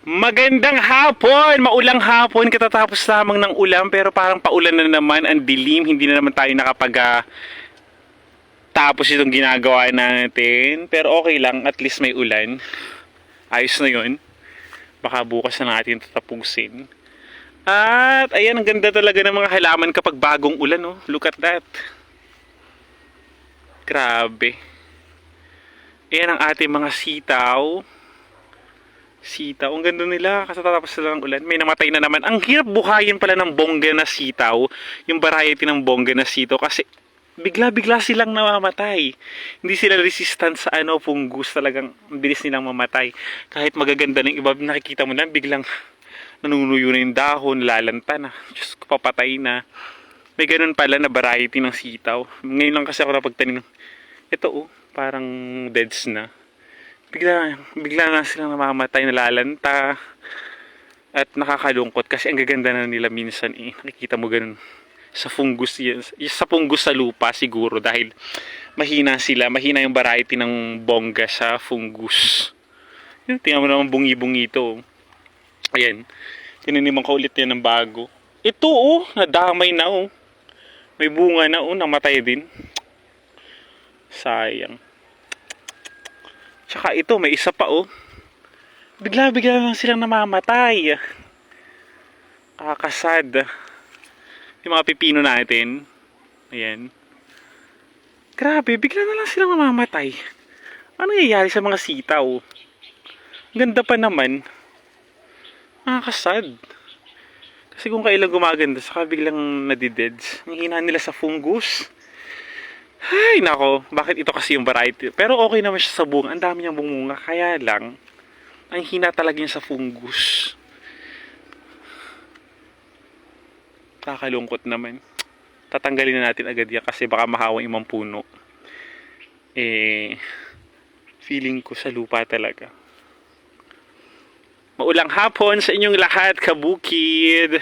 Magandang hapon! Maulang hapon, katatapos lamang ng ulan pero parang paulan na naman, ang dilim, hindi na naman tayo tapos itong ginagawa natin. Pero okay lang, at least may ulan. Ayos na yun. Baka bukas na natin tatapusin. At ayan, ang ganda talaga ng mga halaman kapag bagong ulan, oh. Look at that. Grabe. Ayan ang ating mga sitaw. Sitaw, ang ganda nila katatapos sila ng ulan. May namatay na naman. Ang hirap buhayin pala ng bongga na sitaw, yung variety ng bongga na sitaw, kasi bigla-bigla silang namamatay. Hindi sila resistant sa fungus, talagang ang bilis nilang mamatay. Kahit magaganda ng iba, nakikita mo na biglang nanunuyo na yung dahon, lalanta na. Diyos ko, papatay na. May ganun pala na variety ng sitaw. Ngayon lang kasi ako napagtanim. Ito parang deads na. Bigla na silang namamatay, nalalanta. At nakakalungkot kasi ang gaganda na nila minsan nakikita mo ganun sa fungus yan. Sa fungus sa lupa siguro dahil mahina yung variety ng bongga sa fungus. Yun, tingnan mo naman bungi-bungi ito. Ayan. Tinaniman ko ulit yan ng bago. Ito nadamay na May bunga na namatay din. Sayang. Tsaka ito, may isa pa Bigla-bigla lang silang namamatay. Kakasad. Yung mga pipino natin. Ayan. Grabe, bigla na lang silang namamatay. Ano nangyayari sa mga sitaw? Ang ganda pa naman. Kakasad. Kasi kung kailan gumaganda, saka biglang nadideds. Ang hina nila sa fungus. Ay, nako, bakit ito kasi yung variety? Pero okay naman siya sa bunga. Ang dami niyang bumunga. Kaya lang, ang hina talaga niya sa fungus. Kakalungkot naman. Tatanggalin na natin agad yan kasi baka mahawa yung mga puno. Feeling ko sa lupa talaga. Maulang hapon sa inyong lahat, kabukid.